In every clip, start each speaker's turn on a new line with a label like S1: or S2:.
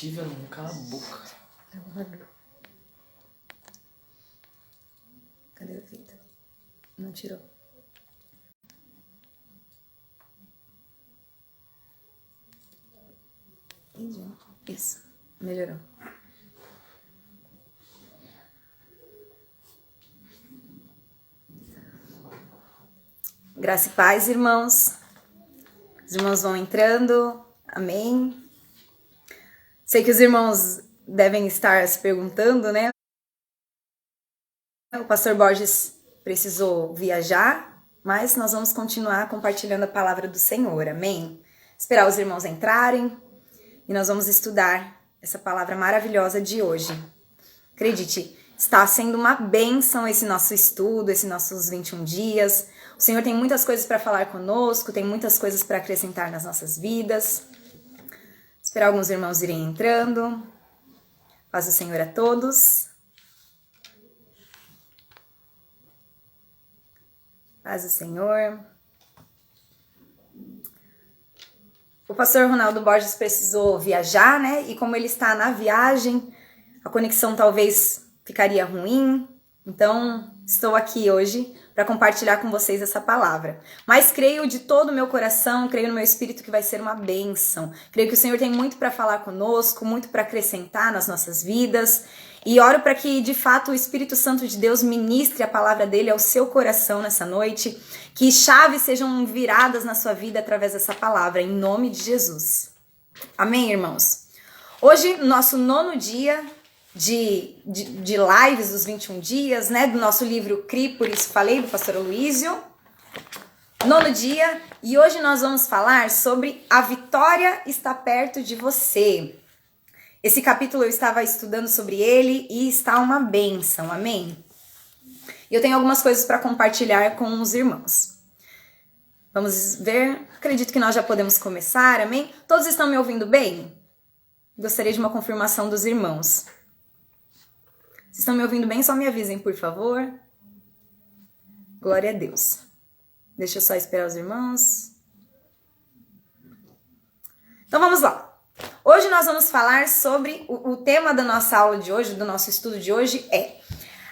S1: Lívia, não cala a boca.
S2: Cadê o Vitor? Não tirou. Isso, melhorou. Graça e paz, irmãos. Os irmãos vão entrando. Amém. Sei que os irmãos devem estar se perguntando, né? O pastor Borges precisou viajar, mas nós vamos continuar compartilhando a palavra do Senhor. Amém. Esperar os irmãos entrarem e nós vamos estudar essa palavra maravilhosa de hoje. Acredite, está sendo uma bênção esse nosso estudo, esses nossos 21 dias. O Senhor tem muitas coisas para falar conosco, tem muitas coisas para acrescentar nas nossas vidas. Esperar alguns irmãos irem entrando. Paz do Senhor a todos. Paz do Senhor. O pastor Ronaldo Borges precisou viajar, né? E como ele está na viagem, a conexão talvez ficaria ruim. Então, estou aqui hoje para compartilhar com vocês essa palavra. Mas creio de todo o meu coração, creio no meu espírito que vai ser uma bênção. Creio que o Senhor tem muito para falar conosco, muito para acrescentar nas nossas vidas. E oro para que, de fato, o Espírito Santo de Deus ministre a palavra dele ao seu coração nessa noite. Que chaves sejam viradas na sua vida através dessa palavra, em nome de Jesus. Amém, irmãos? Hoje, nosso 9º dia de lives dos 21 dias, né? Do nosso livro CRI, por isso falei, do pastor Aloísio. 9º dia, e hoje nós vamos falar sobre a vitória está perto de você. Esse capítulo eu estava estudando sobre ele e está uma bênção, amém? E eu tenho algumas coisas para compartilhar com os irmãos. Vamos ver, acredito que nós já podemos começar, amém? Todos estão me ouvindo bem? Gostaria de uma confirmação dos irmãos. Se estão me ouvindo bem, só me avisem, por favor. Glória a Deus. Deixa eu só esperar os irmãos. Então vamos lá. Hoje nós vamos falar sobre o tema da nossa aula de hoje, do nosso estudo de hoje é: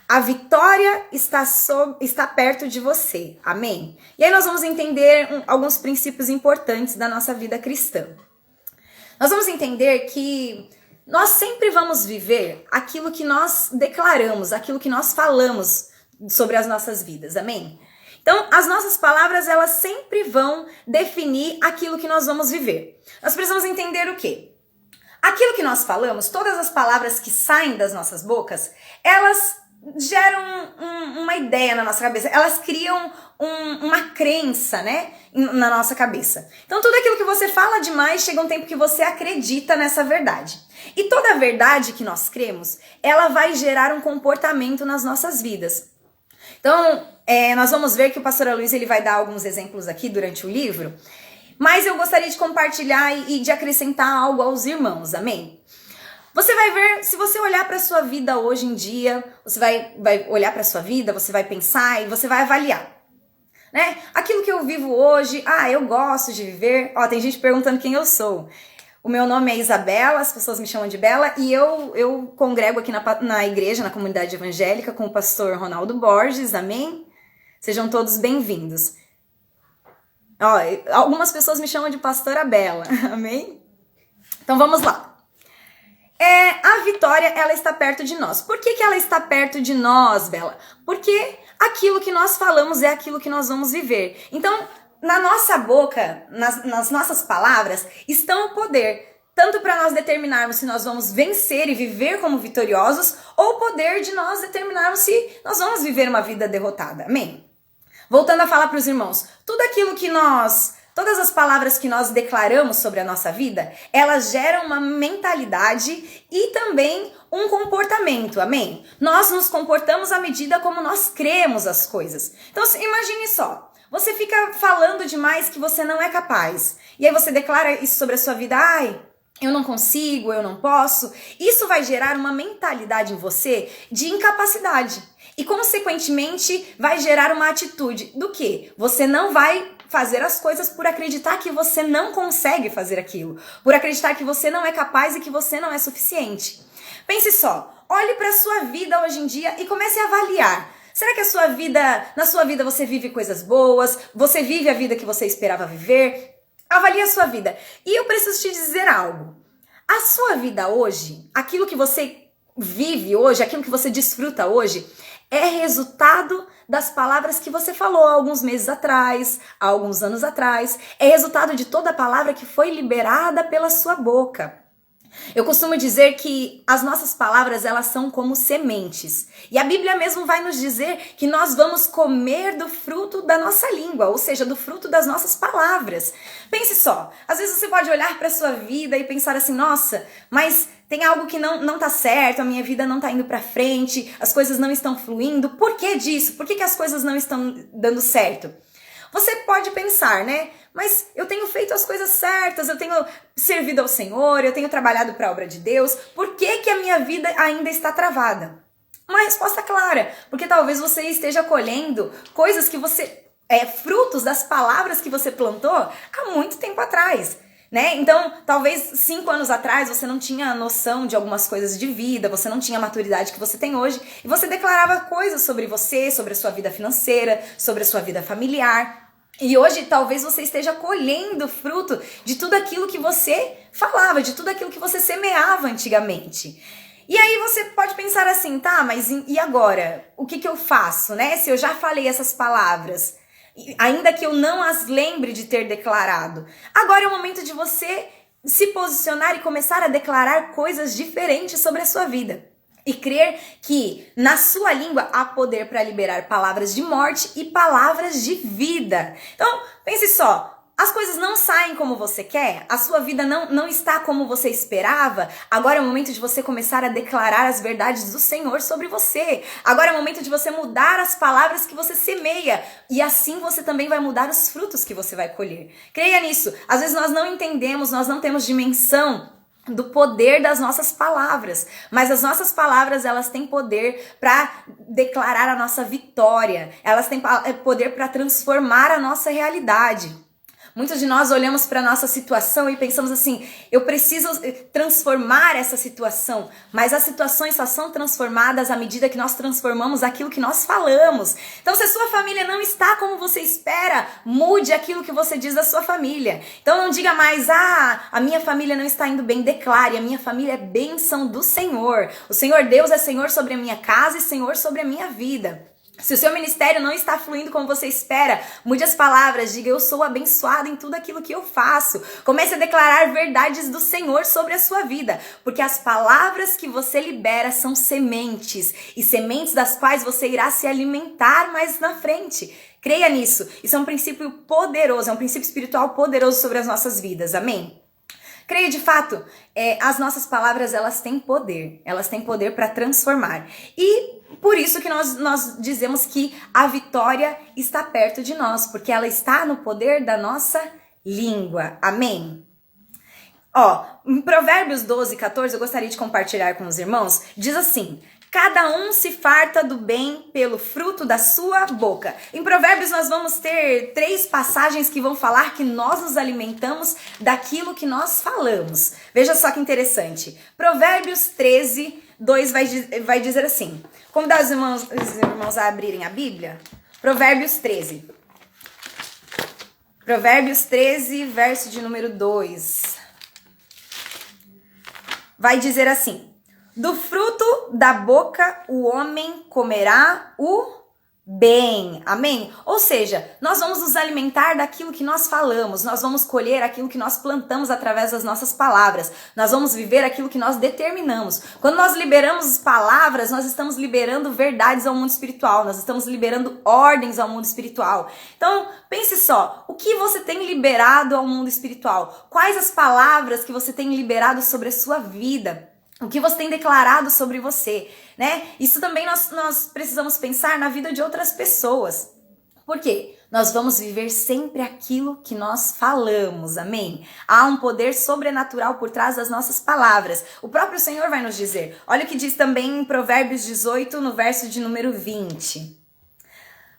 S2: a vitória está perto de você. Amém? E aí nós vamos entender alguns princípios importantes da nossa vida cristã. Nós vamos entender que nós sempre vamos viver aquilo que nós declaramos, aquilo que nós falamos sobre as nossas vidas. Amém? Então, as nossas palavras, elas sempre vão definir aquilo que nós vamos viver. Nós precisamos entender o quê? Aquilo que nós falamos, todas as palavras que saem das nossas bocas, elas geram uma ideia na nossa cabeça, elas criam uma crença, né, na nossa cabeça. Então, tudo aquilo que você fala demais, chega um tempo que você acredita nessa verdade. E toda verdade que nós cremos, ela vai gerar um comportamento nas nossas vidas. Então, nós vamos ver que o pastor Aloísio ele vai dar alguns exemplos aqui durante o livro, mas eu gostaria de compartilhar e de acrescentar algo aos irmãos, amém? Você vai ver, se você olhar para a sua vida hoje em dia, você vai olhar para a sua vida, você vai pensar e você vai avaliar, né? Aquilo que eu vivo hoje, eu gosto de viver, tem gente perguntando quem eu sou. O meu nome é Isabela, as pessoas me chamam de Bela, e eu congrego aqui na igreja, na comunidade evangélica, com o pastor Ronaldo Borges, amém? Sejam todos bem-vindos. Algumas pessoas me chamam de pastora Bela, amém? Então vamos lá. A vitória, ela está perto de nós. Por que ela está perto de nós, Bela? Porque aquilo que nós falamos é aquilo que nós vamos viver. Então, na nossa boca, nas nossas palavras, estão o poder, tanto para nós determinarmos se nós vamos vencer e viver como vitoriosos, ou o poder de nós determinarmos se nós vamos viver uma vida derrotada. Amém? Voltando a falar para os irmãos, todas as palavras que nós declaramos sobre a nossa vida, elas geram uma mentalidade e também um comportamento, amém? Nós nos comportamos à medida como nós cremos as coisas. Então, imagine só. Você fica falando demais que você não é capaz. E aí você declara isso sobre a sua vida. Eu não consigo, eu não posso. Isso vai gerar uma mentalidade em você de incapacidade. E, consequentemente, vai gerar uma atitude do quê? Você não vai fazer as coisas por acreditar que você não consegue fazer aquilo, por acreditar que você não é capaz e que você não é suficiente. Pense só, olhe para a sua vida hoje em dia e comece a avaliar. Será que na sua vida você vive coisas boas? Você vive a vida que você esperava viver? Avalie a sua vida. E eu preciso te dizer algo. A sua vida hoje, aquilo que você vive hoje, aquilo que você desfruta hoje, é resultado das palavras que você falou há alguns meses atrás, há alguns anos atrás. É resultado de toda a palavra que foi liberada pela sua boca. Eu costumo dizer que as nossas palavras, elas são como sementes. E a Bíblia mesmo vai nos dizer que nós vamos comer do fruto da nossa língua, ou seja, do fruto das nossas palavras. Pense só, às vezes você pode olhar para a sua vida e pensar assim, nossa, mas tem algo que não tá certo, a minha vida não tá indo para frente, as coisas não estão fluindo. Por que disso? Por que as coisas não estão dando certo? Você pode pensar, né? Mas eu tenho feito as coisas certas, eu tenho servido ao Senhor, eu tenho trabalhado para a obra de Deus, por que a minha vida ainda está travada? Uma resposta clara, porque talvez você esteja colhendo coisas que frutos das palavras que você plantou há muito tempo atrás. Né? Então, talvez 5 anos atrás você não tinha noção de algumas coisas de vida, você não tinha a maturidade que você tem hoje, e você declarava coisas sobre você, sobre a sua vida financeira, sobre a sua vida familiar. E hoje talvez você esteja colhendo fruto de tudo aquilo que você falava, de tudo aquilo que você semeava antigamente. E aí você pode pensar assim, tá, mas e agora? O que eu faço, né? Se eu já falei essas palavras, ainda que eu não as lembre de ter declarado. Agora é o momento de você se posicionar e começar a declarar coisas diferentes sobre a sua vida. E crer que na sua língua há poder para liberar palavras de morte e palavras de vida. Então, pense só. As coisas não saem como você quer, a sua vida não está como você esperava, agora é o momento de você começar a declarar as verdades do Senhor sobre você. Agora é o momento de você mudar as palavras que você semeia e assim você também vai mudar os frutos que você vai colher. Creia nisso. Às vezes nós não entendemos, nós não temos dimensão do poder das nossas palavras, mas as nossas palavras, elas têm poder para declarar a nossa vitória, elas têm poder para transformar a nossa realidade. Muitos de nós olhamos para a nossa situação e pensamos assim, eu preciso transformar essa situação, mas as situações só são transformadas à medida que nós transformamos aquilo que nós falamos. Então, se a sua família não está como você espera, mude aquilo que você diz da sua família. Então, não diga mais, a minha família não está indo bem, declare, a minha família é bênção do Senhor. O Senhor Deus é Senhor sobre a minha casa e Senhor sobre a minha vida. Se o seu ministério não está fluindo como você espera, mude as palavras, diga, eu sou abençoado em tudo aquilo que eu faço. Comece a declarar verdades do Senhor sobre a sua vida, porque as palavras que você libera são sementes, e sementes das quais você irá se alimentar mais na frente. Creia nisso, isso é um princípio poderoso, é um princípio espiritual poderoso sobre as nossas vidas, amém? Creia de fato, as nossas palavras, elas têm poder para transformar. E por isso que nós dizemos que a vitória está perto de nós, porque ela está no poder da nossa língua, amém? Em Provérbios 12, 14, eu gostaria de compartilhar com os irmãos, diz assim, cada um se farta do bem pelo fruto da sua boca. Em Provérbios nós vamos ter 3 passagens que vão falar que nós nos alimentamos daquilo que nós falamos. Veja só que interessante. Provérbios 13, 2 vai dizer assim. Convidar os irmãos a abrirem a Bíblia. Provérbios 13. Provérbios 13, verso de número 2. Vai dizer assim. Do fruto da boca o homem comerá o bem, amém? Ou seja, nós vamos nos alimentar daquilo que nós falamos, nós vamos colher aquilo que nós plantamos através das nossas palavras, nós vamos viver aquilo que nós determinamos. Quando nós liberamos palavras, nós estamos liberando verdades ao mundo espiritual, nós estamos liberando ordens ao mundo espiritual. Então, pense só, o que você tem liberado ao mundo espiritual? Quais as palavras que você tem liberado sobre a sua vida? O que você tem declarado sobre você, né? Isso também nós precisamos pensar na vida de outras pessoas. Por quê? Nós vamos viver sempre aquilo que nós falamos, amém? Há um poder sobrenatural por trás das nossas palavras. O próprio Senhor vai nos dizer. Olha o que diz também em Provérbios 18, no verso de número 20.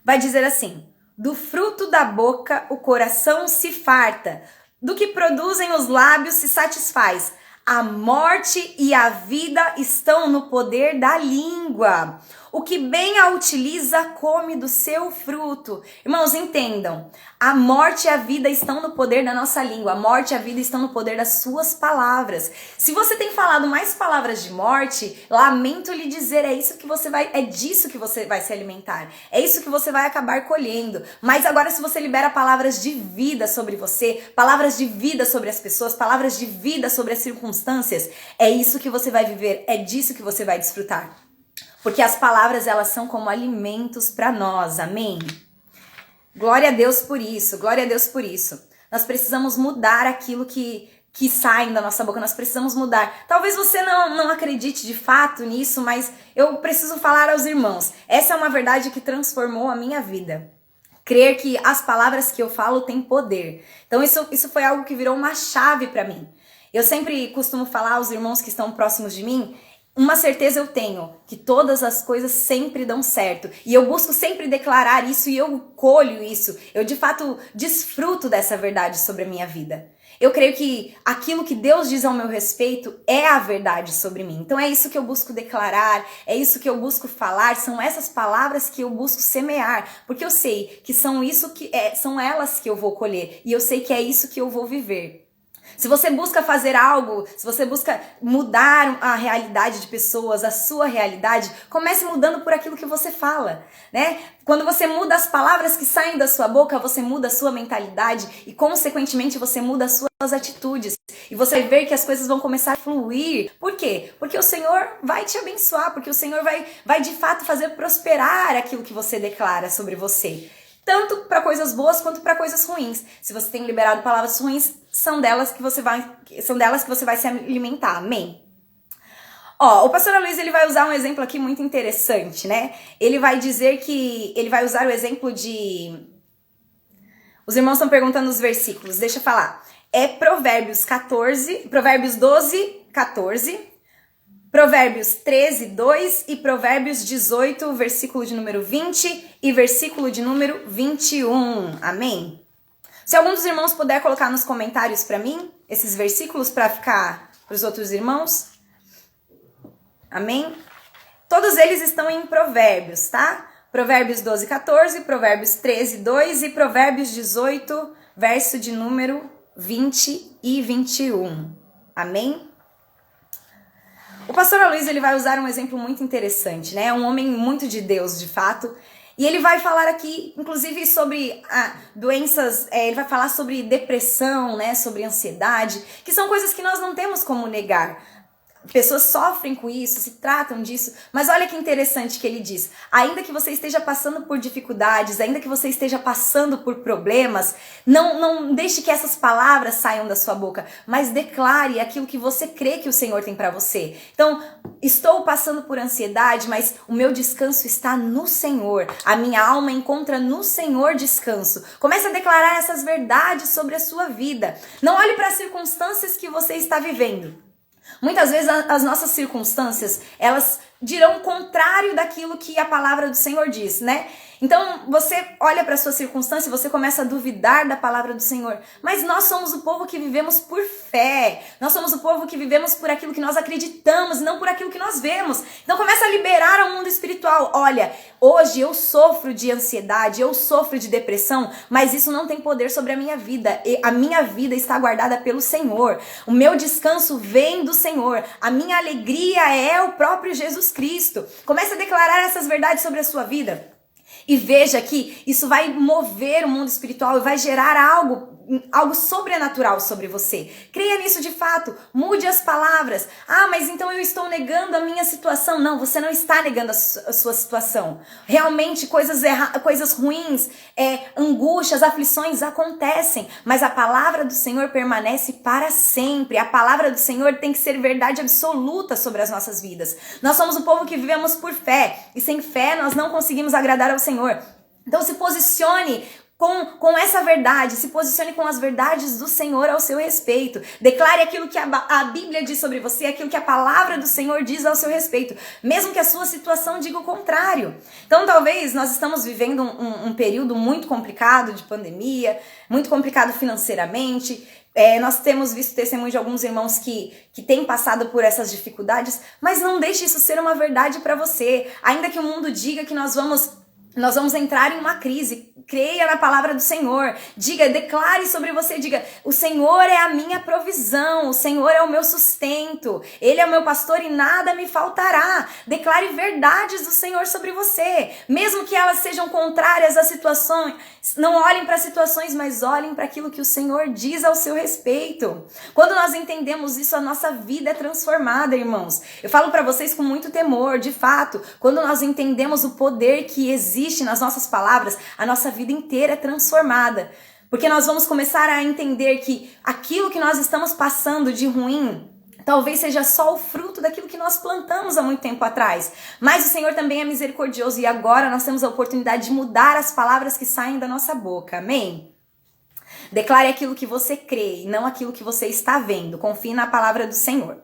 S2: Vai dizer assim, Do fruto da boca o coração se farta, do que produzem os lábios se satisfaz. A morte e a vida estão no poder da língua. O que bem a utiliza come do seu fruto. Irmãos, entendam. A morte e a vida estão no poder da nossa língua. A morte e a vida estão no poder das suas palavras. Se você tem falado mais palavras de morte, lamento lhe dizer, é disso que você vai se alimentar. É isso que você vai acabar colhendo. Mas agora, se você libera palavras de vida sobre você, palavras de vida sobre as pessoas, palavras de vida sobre as circunstâncias, é isso que você vai viver, é disso que você vai desfrutar. Porque as palavras, elas são como alimentos para nós, amém? Glória a Deus por isso, glória a Deus por isso. Nós precisamos mudar aquilo que sai da nossa boca, nós precisamos mudar. Talvez você não acredite de fato nisso, mas eu preciso falar aos irmãos. Essa é uma verdade que transformou a minha vida. Crer que as palavras que eu falo têm poder. Então isso foi algo que virou uma chave para mim. Eu sempre costumo falar aos irmãos que estão próximos de mim, uma certeza eu tenho, que todas as coisas sempre dão certo. E eu busco sempre declarar isso e eu colho isso. Eu, de fato, desfruto dessa verdade sobre a minha vida. Eu creio que aquilo que Deus diz ao meu respeito é a verdade sobre mim. Então é isso que eu busco declarar, é isso que eu busco falar, são essas palavras que eu busco semear. Porque eu sei que são elas que eu vou colher. E eu sei que é isso que eu vou viver. Se você busca fazer algo, se você busca mudar a realidade de pessoas, a sua realidade, comece mudando por aquilo que você fala, né? Quando você muda as palavras que saem da sua boca, você muda a sua mentalidade e, consequentemente, você muda as suas atitudes. E você vai ver que as coisas vão começar a fluir. Por quê? Porque o Senhor vai te abençoar, porque o Senhor vai de fato fazer prosperar aquilo que você declara sobre você. Tanto para coisas boas quanto para coisas ruins. Se você tem liberado palavras ruins, são delas que você vai se alimentar. Amém? Ó, o pastor Luiz, ele vai usar um exemplo aqui muito interessante, né? Ele vai usar o exemplo de... Os irmãos estão perguntando os versículos, deixa eu falar. É Provérbios 12, 14... Provérbios 13, 2 e Provérbios 18, versículo de número 20 e versículo de número 21. Amém? Se algum dos irmãos puder colocar nos comentários para mim, esses versículos para ficar para os outros irmãos. Amém? Todos eles estão em Provérbios, tá? Provérbios 12, 14, Provérbios 13, 2 e Provérbios 18, verso de número 20 e 21. Amém? O pastor Luiz, ele vai usar um exemplo muito interessante, né? É um homem muito de Deus, de fato. E ele vai falar aqui, inclusive, sobre doenças, ele vai falar sobre depressão, né? Sobre ansiedade, que são coisas que nós não temos como negar. Pessoas sofrem com isso, se tratam disso, mas olha que interessante que ele diz, ainda que você esteja passando por dificuldades, ainda que você esteja passando por problemas, não deixe que essas palavras saiam da sua boca, mas declare aquilo que você crê que o Senhor tem para você. Então, estou passando por ansiedade, mas o meu descanso está no Senhor, a minha alma encontra no Senhor descanso. Comece a declarar essas verdades sobre a sua vida, não olhe para as circunstâncias que você está vivendo. Muitas vezes as nossas circunstâncias, elas dirão o contrário daquilo que a palavra do Senhor diz, né? Então, você olha para a sua circunstância e você começa a duvidar da palavra do Senhor. Mas nós somos o povo que vivemos por fé. Nós somos o povo que vivemos por aquilo que nós acreditamos, não por aquilo que nós vemos. Então, começa a liberar ao mundo espiritual. Olha, hoje eu sofro de ansiedade, eu sofro de depressão, mas isso não tem poder sobre a minha vida. A minha vida está guardada pelo Senhor. O meu descanso vem do Senhor. A minha alegria é o próprio Jesus Cristo. Comece a declarar essas verdades sobre a sua vida. E veja que isso vai mover o mundo espiritual e vai gerar algo sobrenatural sobre você. Creia nisso de fato. Mude as palavras. Ah, mas então eu estou negando a minha situação. Não, você não está negando a sua situação. Realmente coisas ruins, angústias, aflições acontecem. Mas a palavra do Senhor permanece para sempre. A palavra do Senhor tem que ser verdade absoluta sobre as nossas vidas. Nós somos o povo que vivemos por fé. E sem fé nós não conseguimos agradar ao Senhor. Então se posicione com essa verdade, se posicione com as verdades do Senhor ao seu respeito. Declare aquilo que a Bíblia diz sobre você, aquilo que a palavra do Senhor diz ao seu respeito, mesmo que a sua situação diga o contrário. Então talvez nós estamos vivendo um período muito complicado de pandemia, muito complicado financeiramente. Nós temos visto testemunho de alguns irmãos que têm passado por essas dificuldades, mas não deixe isso ser uma verdade para você. Ainda que o mundo diga que nós vamos entrar em uma crise, creia na palavra do Senhor, declare sobre você, diga, o Senhor é a minha provisão, o Senhor é o meu sustento, Ele é o meu pastor e nada me faltará. Declare verdades do Senhor sobre você, mesmo que elas sejam contrárias às situações. Não olhem para as situações, mas olhem para aquilo que o Senhor diz ao seu respeito. Quando nós entendemos isso, a nossa vida é transformada, irmãos. Eu falo para vocês com muito temor, de fato, quando nós entendemos o poder que existe nas nossas palavras, a nossa vida inteira é transformada. Porque nós vamos começar a entender que aquilo que nós estamos passando de ruim talvez seja só o fruto daquilo que nós plantamos há muito tempo atrás. Mas o Senhor também é misericordioso e agora nós temos a oportunidade de mudar as palavras que saem da nossa boca. Amém? Declare aquilo que você crê e não aquilo que você está vendo. Confie na palavra do Senhor.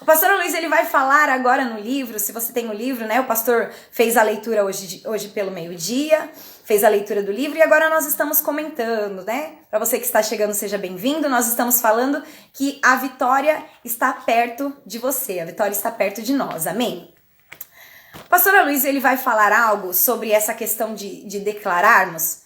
S2: O pastor Luiz, ele vai falar agora no livro, se você tem o livro, né? O pastor fez a leitura hoje pelo meio-dia, fez a leitura do livro e agora nós estamos comentando, né? Para você que está chegando, seja bem-vindo. Nós estamos falando que a vitória está perto de você, a vitória está perto de nós, amém? O pastor Luiz, ele vai falar algo sobre essa questão de declararmos,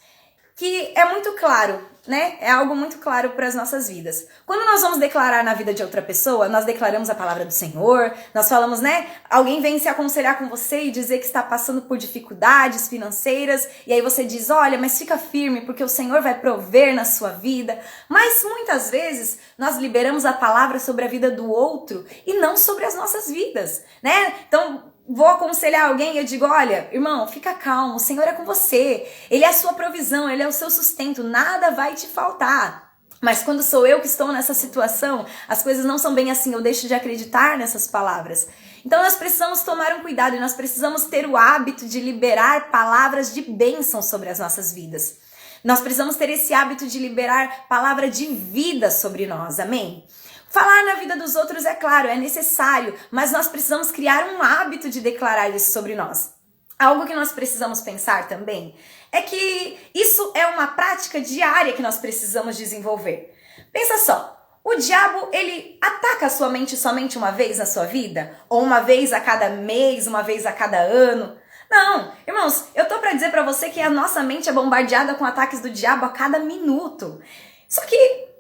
S2: que é muito claro, né? É algo muito claro para as nossas vidas. Quando nós vamos declarar na vida de outra pessoa, nós declaramos a palavra do Senhor, nós falamos, né? Alguém vem se aconselhar com você e dizer que está passando por dificuldades financeiras, e aí você diz, olha, mas fica firme, porque o Senhor vai prover na sua vida. Mas muitas vezes nós liberamos a palavra sobre a vida do outro e não sobre as nossas vidas, né? Então, vou aconselhar alguém e eu digo, olha, irmão, fica calmo, o Senhor é com você, Ele é a sua provisão, Ele é o seu sustento, nada vai te faltar. Mas quando sou eu que estou nessa situação, as coisas não são bem assim, eu deixo de acreditar nessas palavras. Então nós precisamos tomar um cuidado e nós precisamos ter o hábito de liberar palavras de bênção sobre as nossas vidas. Nós precisamos ter esse hábito de liberar palavra de vida sobre nós, amém? Falar na vida dos outros, é claro, é necessário, mas nós precisamos criar um hábito de declarar isso sobre nós. Algo que nós precisamos pensar também é que isso é uma prática diária que nós precisamos desenvolver. Pensa só, o diabo, ele ataca a sua mente somente uma vez na sua vida? Ou uma vez a cada mês, uma vez a cada ano? Não, irmãos, eu tô para dizer para você que a nossa mente é bombardeada com ataques do diabo a cada minuto. Só que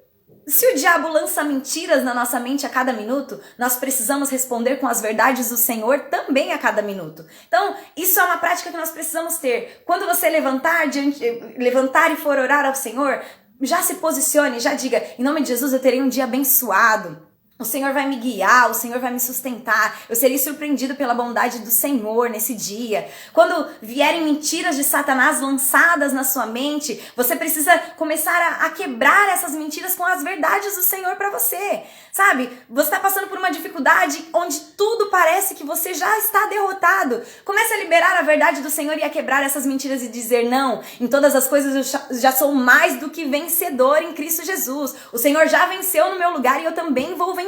S2: se o diabo lança mentiras na nossa mente a cada minuto, nós precisamos responder com as verdades do Senhor também a cada minuto. Então, isso é uma prática que nós precisamos ter. Quando você levantar e for orar ao Senhor, já se posicione, já diga, em nome de Jesus eu terei um dia abençoado. O Senhor vai me guiar, o Senhor vai me sustentar, eu serei surpreendido pela bondade do Senhor nesse dia. Quando vierem mentiras de Satanás lançadas na sua mente, você precisa começar a quebrar essas mentiras com as verdades do Senhor para você. Sabe, você está passando por uma dificuldade onde tudo parece que você já está derrotado. Comece a liberar a verdade do Senhor e a quebrar essas mentiras e dizer, não, em todas as coisas eu já sou mais do que vencedor em Cristo Jesus. O Senhor já venceu no meu lugar e eu também vou vencer.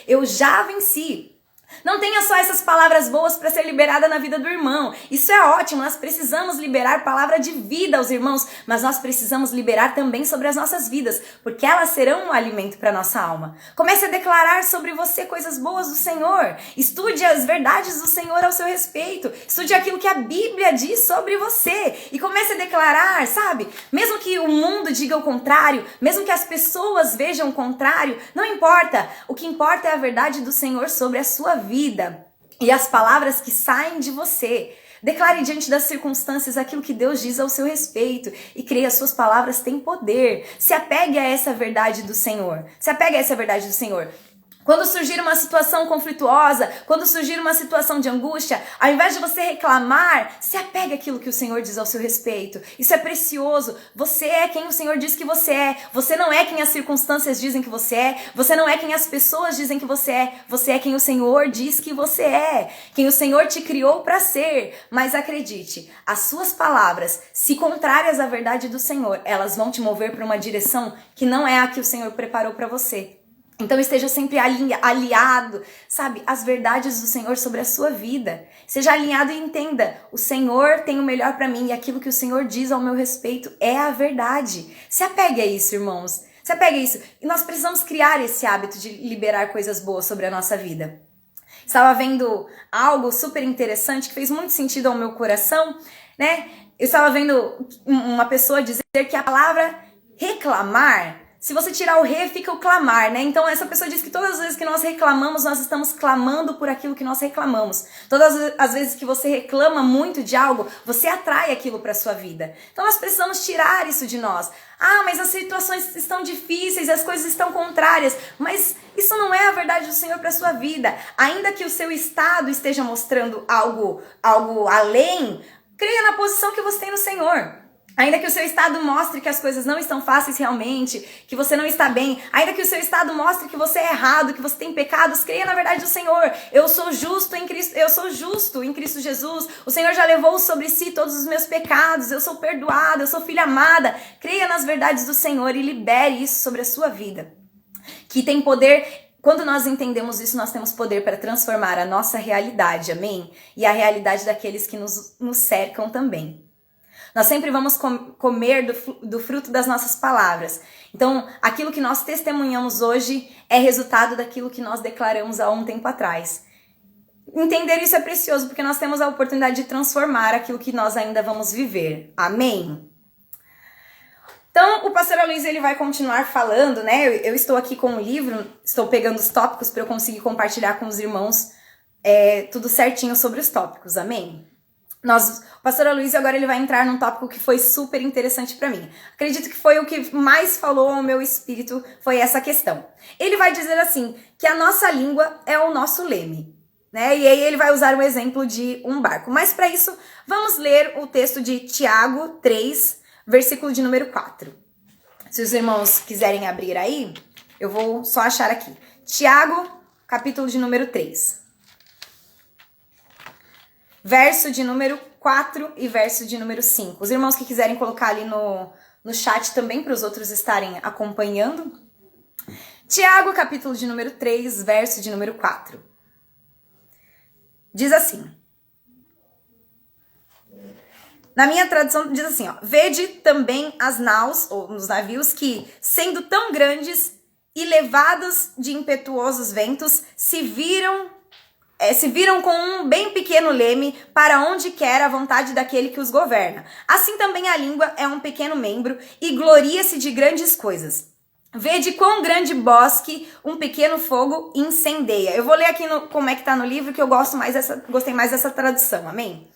S2: Eu já venci. Não tenha só essas palavras boas para ser liberada na vida do irmão. Isso é ótimo, nós precisamos liberar palavra de vida aos irmãos, mas nós precisamos liberar também sobre as nossas vidas, porque elas serão um alimento para nossa alma. Comece a declarar sobre você coisas boas do Senhor. Estude as verdades do Senhor ao seu respeito. Estude aquilo que a Bíblia diz sobre você e comece a declarar, sabe? Mesmo que o mundo diga o contrário, mesmo que as pessoas vejam o contrário, não importa. O que importa é a verdade do Senhor sobre a sua vida e as palavras que saem de você. Declare diante das circunstâncias aquilo que Deus diz ao seu respeito e creia, as suas palavras têm poder. Se apegue a essa verdade do Senhor. Se apegue a essa verdade do Senhor. Quando surgir uma situação conflituosa, quando surgir uma situação de angústia, ao invés de você reclamar, se apegue àquilo que o Senhor diz ao seu respeito. Isso é precioso. Você é quem o Senhor diz que você é. Você não é quem as circunstâncias dizem que você é. Você não é quem as pessoas dizem que você é. Você é quem o Senhor diz que você é. Quem o Senhor te criou para ser. Mas acredite, as suas palavras, se contrárias à verdade do Senhor, elas vão te mover para uma direção que não é a que o Senhor preparou para você. Então esteja sempre aliado, sabe, às verdades do Senhor sobre a sua vida. Seja alinhado e entenda, o Senhor tem o melhor para mim e aquilo que o Senhor diz ao meu respeito é a verdade. Se apegue a isso, irmãos. Se apegue a isso. E nós precisamos criar esse hábito de liberar coisas boas sobre a nossa vida. Estava vendo algo super interessante que fez muito sentido ao meu coração, né? Eu estava vendo uma pessoa dizer que a palavra reclamar, se você tirar o re, fica o clamar, né? Então essa pessoa diz que todas as vezes que nós reclamamos, nós estamos clamando por aquilo que nós reclamamos. Todas as vezes que você reclama muito de algo, você atrai aquilo para sua vida. Então nós precisamos tirar isso de nós. Ah, mas as situações estão difíceis, as coisas estão contrárias. Mas isso não é a verdade do Senhor para sua vida. Ainda que o seu estado esteja mostrando algo além, creia na posição que você tem no Senhor. Ainda que o seu estado mostre que as coisas não estão fáceis realmente, que você não está bem, ainda que o seu estado mostre que você é errado, que você tem pecados, creia na verdade do Senhor. Eu sou justo em Cristo Jesus. O Senhor já levou sobre si todos os meus pecados, eu sou perdoada, eu sou filha amada. Creia nas verdades do Senhor e libere isso sobre a sua vida. Que tem poder. Quando nós entendemos isso, nós temos poder para transformar a nossa realidade, amém? E a realidade daqueles que nos cercam também. Nós sempre vamos comer do fruto das nossas palavras. Então, aquilo que nós testemunhamos hoje é resultado daquilo que nós declaramos há um tempo atrás. Entender isso é precioso, porque nós temos a oportunidade de transformar aquilo que nós ainda vamos viver. Amém? Então, o pastor Aloysio, ele vai continuar falando, né? Eu estou aqui com o livro, estou pegando os tópicos para eu conseguir compartilhar com os irmãos tudo certinho sobre os tópicos. Amém? O pastor Aloysio agora ele vai entrar num tópico que foi super interessante para mim. Acredito que foi o que mais falou ao meu espírito, foi essa questão. Ele vai dizer assim, que a nossa língua é o nosso leme, né? E aí ele vai usar o exemplo de um barco. Mas para isso, vamos ler o texto de Tiago 3, versículo de número 4. Se os irmãos quiserem abrir aí, eu vou só achar aqui. Tiago, capítulo de número 3. Verso de número 4 e verso de número 5. Os irmãos que quiserem colocar ali no chat também para os outros estarem acompanhando. Tiago, capítulo de número 3, verso de número 4. Diz assim. Na minha tradução diz assim, ó. Vede também as naus, ou nos navios, que, sendo tão grandes e levados de impetuosos ventos, se viram com um bem pequeno leme para onde quer a vontade daquele que os governa. Assim também a língua é um pequeno membro e gloria-se de grandes coisas. Vede quão grande bosque um pequeno fogo incendeia. Eu vou ler aqui como é que tá no livro, que eu gostei mais dessa tradução, amém?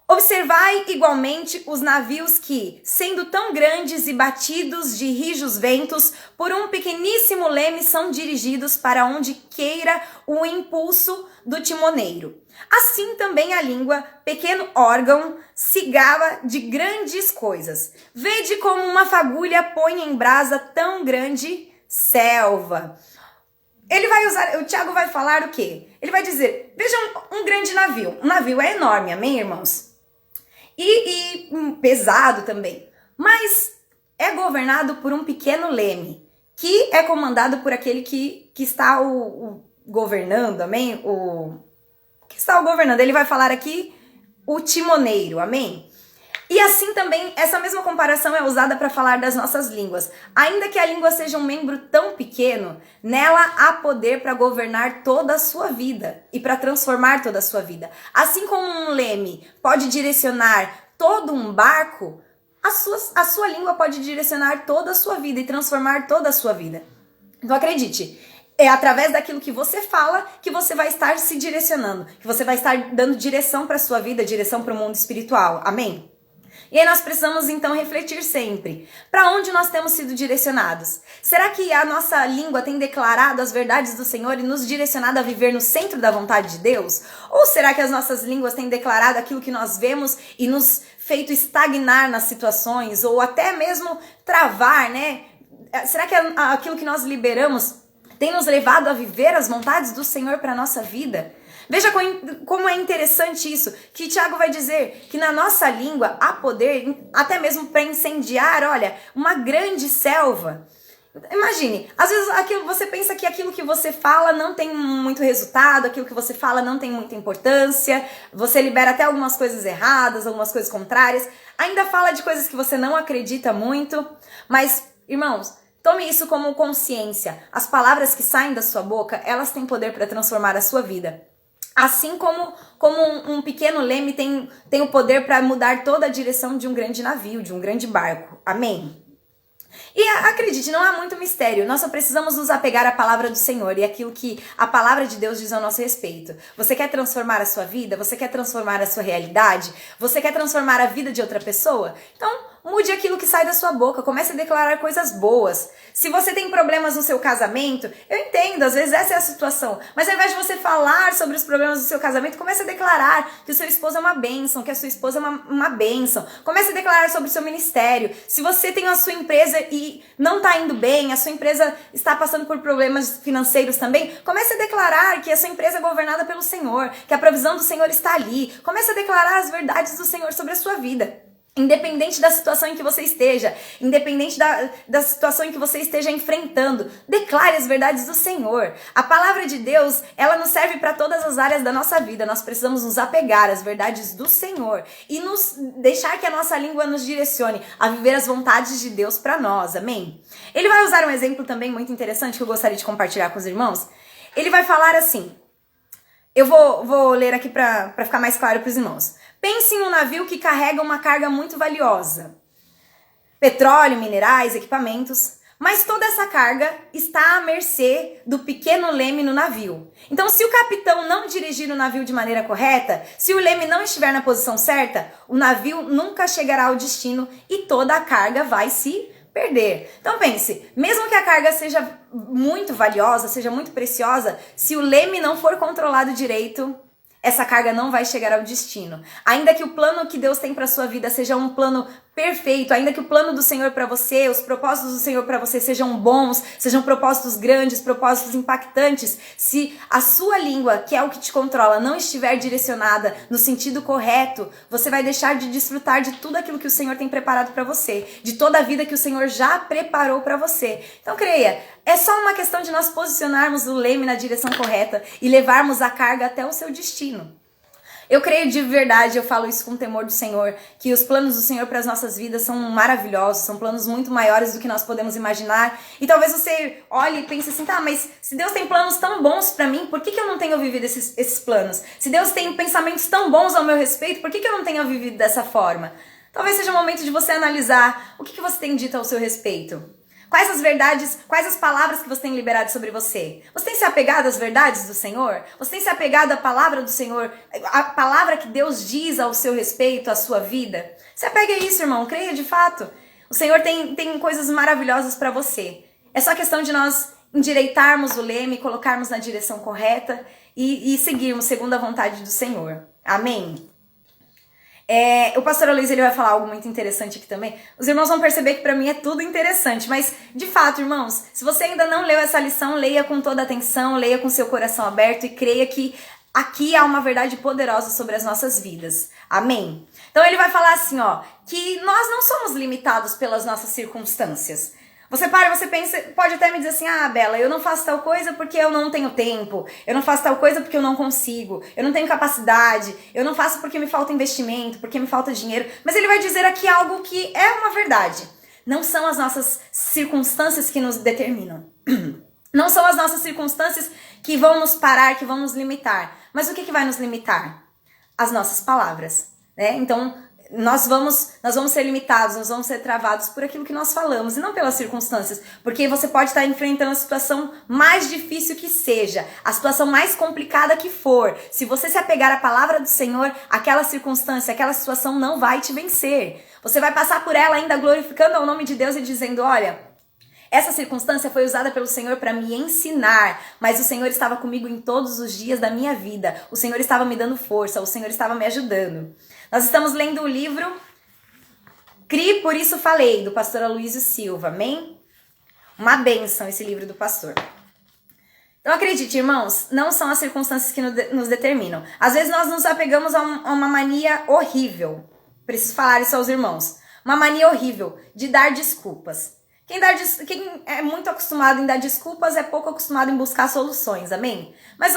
S2: Observai igualmente os navios que, sendo tão grandes e batidos de rijos ventos, por um pequeníssimo leme são dirigidos para onde queira o impulso do timoneiro. Assim também a língua, pequeno órgão, se gaba de grandes coisas. Vede como uma fagulha põe em brasa tão grande selva. O Tiago vai falar o quê? Ele vai dizer, vejam um grande navio. Um navio é enorme, amém, irmãos? E pesado também. Mas é governado por um pequeno leme, que é comandado por aquele que está governando, amém? Que está governando. Ele vai falar aqui o timoneiro, amém? E assim também, essa mesma comparação é usada para falar das nossas línguas. Ainda que a língua seja um membro tão pequeno, nela há poder para governar toda a sua vida e para transformar toda a sua vida. Assim como um leme pode direcionar todo um barco, a sua língua pode direcionar toda a sua vida e transformar toda a sua vida. Então acredite, é através daquilo que você fala que você vai estar se direcionando, que você vai estar dando direção para a sua vida, direção para o mundo espiritual. Amém? E aí nós precisamos então refletir sempre. Para onde nós temos sido direcionados? Será que a nossa língua tem declarado as verdades do Senhor e nos direcionado a viver no centro da vontade de Deus? Ou será que as nossas línguas têm declarado aquilo que nós vemos e nos feito estagnar nas situações ou até mesmo travar, né? Será que aquilo que nós liberamos tem nos levado a viver as vontades do Senhor para a nossa vida? Veja como é interessante isso, que Tiago vai dizer que na nossa língua há poder até mesmo para incendiar, olha, uma grande selva. Imagine, às vezes você pensa que aquilo que você fala não tem muito resultado, aquilo que você fala não tem muita importância, você libera até algumas coisas erradas, algumas coisas contrárias, ainda fala de coisas que você não acredita muito, mas, irmãos, tome isso como consciência. As palavras que saem da sua boca, elas têm poder para transformar a sua vida. Assim como um pequeno leme tem o poder para mudar toda a direção de um grande navio, de um grande barco. Amém? E acredite, não há muito mistério, nós só precisamos nos apegar à palavra do Senhor e aquilo que a palavra de Deus diz ao nosso respeito. Você quer transformar a sua vida? Você quer transformar a sua realidade? Você quer transformar a vida de outra pessoa? Então, mude aquilo que sai da sua boca, comece a declarar coisas boas. Se você tem problemas no seu casamento, eu entendo, às vezes essa é a situação, mas ao invés de você falar sobre os problemas do seu casamento, comece a declarar que o seu esposo é uma bênção, que a sua esposa é uma bênção. Comece a declarar sobre o seu ministério. Se você tem a sua empresa e não está indo bem, a sua empresa está passando por problemas financeiros também, comece a declarar que a sua empresa é governada pelo Senhor, que a provisão do Senhor está ali. Comece a declarar as verdades do Senhor sobre a sua vida. Independente da situação em que você esteja, independente da situação em que você esteja enfrentando, declare as verdades do Senhor. A palavra de Deus, ela nos serve para todas as áreas da nossa vida. Nós precisamos nos apegar às verdades do Senhor e nos deixar que a nossa língua nos direcione a viver as vontades de Deus para nós. Amém? Ele vai usar um exemplo também muito interessante que eu gostaria de compartilhar com os irmãos. Ele vai falar assim, eu vou ler aqui para ficar mais claro para os irmãos. Pense em um navio que carrega uma carga muito valiosa. Petróleo, minerais, equipamentos. Mas toda essa carga está à mercê do pequeno leme no navio. Então, se o capitão não dirigir o navio de maneira correta, se o leme não estiver na posição certa, o navio nunca chegará ao destino e toda a carga vai se perder. Então pense, mesmo que a carga seja muito valiosa, seja muito preciosa, se o leme não for controlado direito, essa carga não vai chegar ao destino. Ainda que o plano que Deus tem para sua vida seja um plano perfeito, ainda que o plano do Senhor para você, os propósitos do Senhor para você sejam bons, sejam propósitos grandes, propósitos impactantes, se a sua língua, que é o que te controla, não estiver direcionada no sentido correto, você vai deixar de desfrutar de tudo aquilo que o Senhor tem preparado para você, de toda a vida que o Senhor já preparou para você. Então creia, é só uma questão de nós posicionarmos o leme na direção correta e levarmos a carga até o seu destino. Eu creio de verdade, eu falo isso com temor do Senhor, que os planos do Senhor para as nossas vidas são maravilhosos, são planos muito maiores do que nós podemos imaginar. E talvez você olhe e pense assim, tá, mas se Deus tem planos tão bons para mim, por que eu não tenho vivido esses planos? Se Deus tem pensamentos tão bons ao meu respeito, por que eu não tenho vivido dessa forma? Talvez seja o momento de você analisar o que você tem dito ao seu respeito. Quais as verdades, quais as palavras que você tem liberado sobre você? Você tem se apegado às verdades do Senhor? Você tem se apegado à palavra do Senhor? A palavra que Deus diz ao seu respeito, à sua vida? Se apegue a isso, irmão. Creia de fato. O Senhor tem coisas maravilhosas para você. É só questão de nós endireitarmos o leme, colocarmos na direção correta e seguirmos segundo a vontade do Senhor. Amém? O pastor Luiz, ele vai falar algo muito interessante aqui também. Os irmãos vão perceber que pra mim é tudo interessante, mas de fato, irmãos, se você ainda não leu essa lição, leia com toda atenção, leia com seu coração aberto e creia que aqui há uma verdade poderosa sobre as nossas vidas. Amém? Então ele vai falar assim, ó, que nós não somos limitados pelas nossas circunstâncias. Você para, você pensa, pode até me dizer assim, ah, Bela, eu não faço tal coisa porque eu não tenho tempo, eu não faço tal coisa porque eu não consigo, eu não tenho capacidade, eu não faço porque me falta investimento, porque me falta dinheiro. Mas ele vai dizer aqui algo que é uma verdade. Não são as nossas circunstâncias que nos determinam. Não são as nossas circunstâncias que vão nos parar, que vão nos limitar. Mas o que vai nos limitar? As nossas palavras, né? Então, nós vamos ser limitados, nós vamos ser travados por aquilo que nós falamos e não pelas circunstâncias, porque você pode estar enfrentando a situação mais difícil que seja, a situação mais complicada que for. Se você se apegar à palavra do Senhor, aquela circunstância, aquela situação não vai te vencer. Você vai passar por ela ainda glorificando o nome de Deus e dizendo: olha, essa circunstância foi usada pelo Senhor para me ensinar, mas o Senhor estava comigo em todos os dias da minha vida. O Senhor estava me dando força, o Senhor estava me ajudando. Nós estamos lendo o livro Cri, Por Isso Falei, do pastor Aloysio Silva, amém? Uma bênção esse livro do pastor. Então acredite, irmãos, não são as circunstâncias que nos determinam. Às vezes nós nos apegamos a uma mania horrível, preciso falar isso aos irmãos, uma mania horrível de dar desculpas. Quem é muito acostumado em dar desculpas é pouco acostumado em buscar soluções, amém? Mas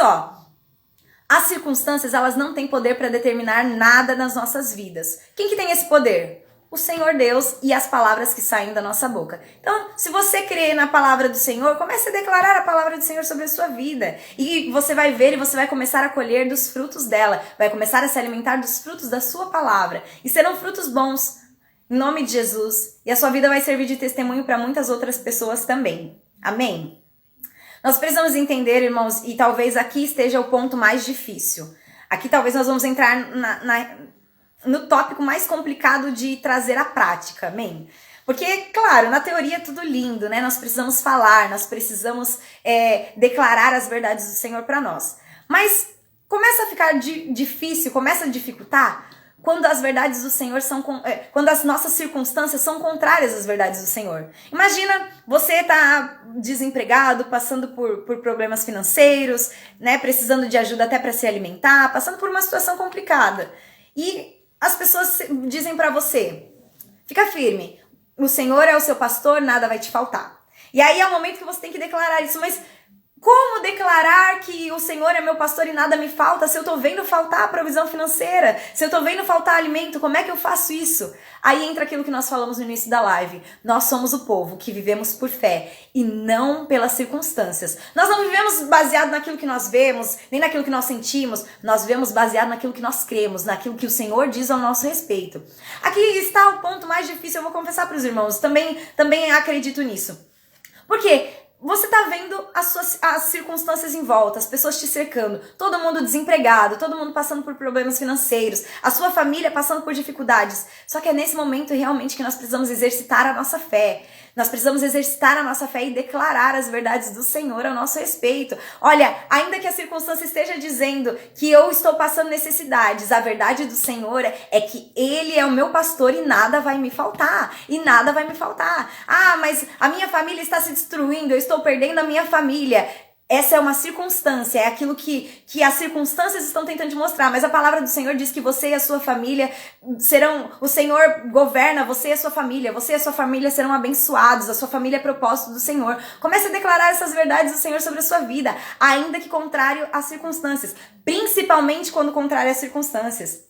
S2: as circunstâncias, elas não têm poder para determinar nada nas nossas vidas. Quem que tem esse poder? O Senhor Deus e as palavras que saem da nossa boca. Então, se você crê na palavra do Senhor, comece a declarar a palavra do Senhor sobre a sua vida. E você vai ver e você vai começar a colher dos frutos dela. Vai começar a se alimentar dos frutos da sua palavra. E serão frutos bons, em nome de Jesus. E a sua vida vai servir de testemunho para muitas outras pessoas também. Amém? Nós precisamos entender, irmãos, e talvez aqui esteja o ponto mais difícil. Aqui talvez nós vamos entrar no tópico mais complicado de trazer à prática, amém? Porque, claro, na teoria é tudo lindo, né? Nós precisamos falar, nós precisamos declarar as verdades do Senhor para nós. Mas começa a ficar difícil, começa a dificultar quando as verdades do Senhor quando as nossas circunstâncias são contrárias às verdades do Senhor. Imagina, você tá desempregado, passando por problemas financeiros, né, precisando de ajuda até para se alimentar, passando por uma situação complicada. E as pessoas dizem para você: fica firme, o Senhor é o seu pastor, nada vai te faltar. E aí é o momento que você tem que declarar isso, mas como declarar que o Senhor é meu pastor e nada me falta se eu tô vendo faltar a provisão financeira, se eu tô vendo faltar alimento? Como é que eu faço isso? Aí entra aquilo que nós falamos no início da live. Nós somos o povo que vivemos por fé e não pelas circunstâncias. Nós não vivemos baseado naquilo que nós vemos, nem naquilo que nós sentimos. Nós vivemos baseado naquilo que nós cremos, naquilo que o Senhor diz ao nosso respeito. Aqui está o ponto mais difícil, eu vou confessar para os irmãos. Também acredito nisso. Por quê? Você tá vendo as circunstâncias em volta, as pessoas te cercando, todo mundo desempregado, todo mundo passando por problemas financeiros, a sua família passando por dificuldades. Só que é nesse momento realmente que nós precisamos exercitar a nossa fé. Nós precisamos exercitar a nossa fé e declarar as verdades do Senhor ao nosso respeito. Olha, ainda que a circunstância esteja dizendo que eu estou passando necessidades, a verdade do Senhor é que Ele é o meu pastor e nada vai me faltar. E nada vai me faltar. Ah, mas a minha família está se destruindo, eu estou perdendo a minha família. Essa é uma circunstância, é aquilo que as circunstâncias estão tentando te mostrar, mas a palavra do Senhor diz que você e a sua família o Senhor governa você e a sua família serão abençoados, a sua família é propósito do Senhor. Comece a declarar essas verdades do Senhor sobre a sua vida, ainda que contrário às circunstâncias, principalmente quando contrário às circunstâncias.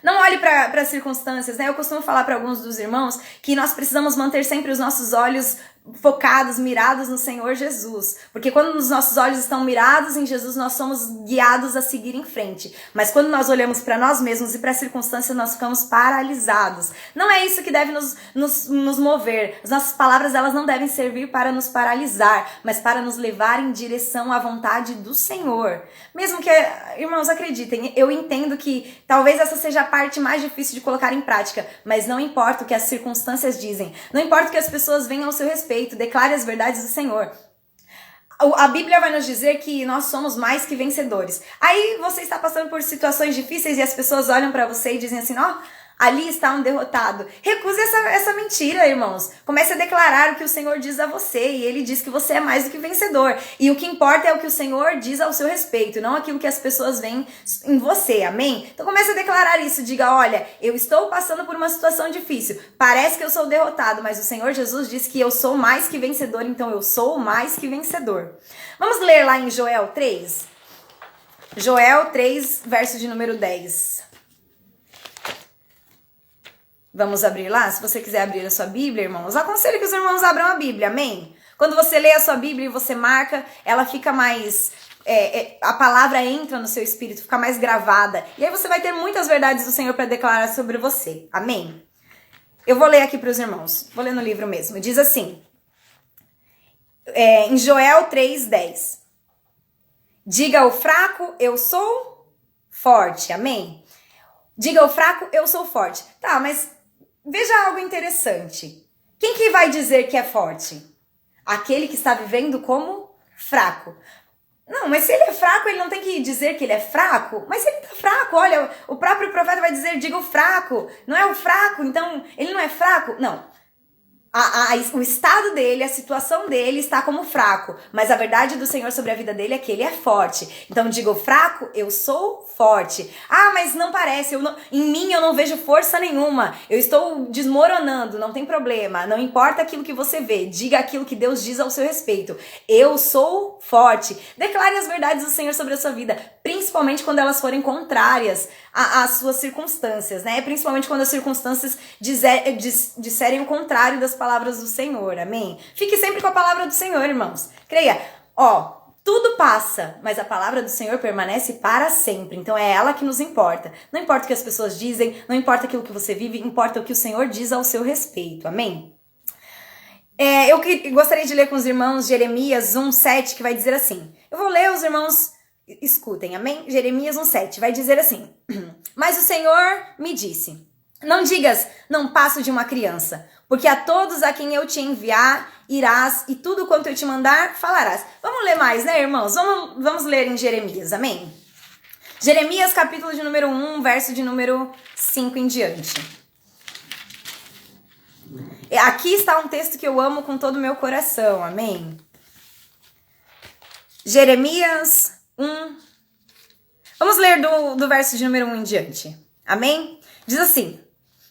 S2: Não olhe para as circunstâncias, né? Eu costumo falar para alguns dos irmãos que nós precisamos manter sempre os nossos olhos focados, mirados no Senhor Jesus. Porque quando os nossos olhos estão mirados em Jesus, nós somos guiados a seguir em frente. Mas quando nós olhamos para nós mesmos e para as circunstâncias, nós ficamos paralisados. Não é isso que deve nos mover. As nossas palavras, elas não devem servir para nos paralisar, mas para nos levar em direção à vontade do Senhor. Mesmo que, irmãos, acreditem, eu entendo que talvez essa seja a parte mais difícil de colocar em prática, mas não importa o que as circunstâncias dizem, não importa o que as pessoas venham ao seu respeito, declare as verdades do Senhor. A Bíblia vai nos dizer que nós somos mais que vencedores. Aí você está passando por situações difíceis e as pessoas olham para você e dizem assim: ali está um derrotado. Recuse essa mentira, irmãos. Comece a declarar o que o Senhor diz a você. E Ele diz que você é mais do que vencedor. E o que importa é o que o Senhor diz ao seu respeito, não aquilo que as pessoas veem em você. Amém? Então comece a declarar isso. Diga: olha, eu estou passando por uma situação difícil. Parece que eu sou derrotado, mas o Senhor Jesus diz que eu sou mais que vencedor. Então eu sou mais que vencedor. Vamos ler lá em Joel 3? Joel 3, verso de número 10. Vamos abrir lá? Se você quiser abrir a sua Bíblia, irmãos, aconselho que os irmãos abram a Bíblia, amém? Quando você lê a sua Bíblia e você marca, ela fica mais a palavra entra no seu espírito, fica mais gravada. E aí você vai ter muitas verdades do Senhor para declarar sobre você. Amém? Eu vou ler aqui para os irmãos. Vou ler no livro mesmo. Diz assim, em Joel 3:10. Diga ao fraco, eu sou forte. Amém? Diga ao fraco, eu sou forte. Tá, mas veja algo interessante. Quem que vai dizer que é forte? Aquele que está vivendo como fraco. Não, mas se ele é fraco, ele não tem que dizer que ele é fraco. Mas se ele tá fraco, olha, o próprio profeta vai dizer, diga o fraco. Não é o fraco, então ele não é fraco? Não. O estado dele, a situação dele está como fraco, mas a verdade do Senhor sobre a vida dele é que ele é forte. Então diga o fraco, eu sou forte. Ah, mas não parece, em mim eu não vejo força nenhuma, eu estou desmoronando, não tem problema, não importa aquilo que você vê, diga aquilo que Deus diz ao seu respeito. Eu sou forte. Declare as verdades do Senhor sobre a sua vida, principalmente quando elas forem contrárias às suas circunstâncias, né? Principalmente quando as circunstâncias disserem o contrário das palavras do Senhor, amém? Fique sempre com a palavra do Senhor, irmãos. Creia, tudo passa, mas a palavra do Senhor permanece para sempre. Então é ela que nos importa. Não importa o que as pessoas dizem, não importa aquilo que você vive, importa o que o Senhor diz ao seu respeito, amém? Eu gostaria de ler com os irmãos Jeremias 1:7, que vai dizer assim. Eu vou ler, os irmãos escutem, amém? Jeremias 1:7 vai dizer assim. Mas o Senhor me disse, não digas, não passo de uma criança, porque a todos a quem eu te enviar, irás, e tudo quanto eu te mandar, falarás. Vamos ler mais, né, irmãos? Vamos ler em Jeremias, amém? Jeremias, capítulo de número 1, verso de número 5 em diante. Aqui está um texto que eu amo com todo o meu coração, amém? Jeremias 1. Vamos ler do verso de número 1 em diante, amém? Diz assim.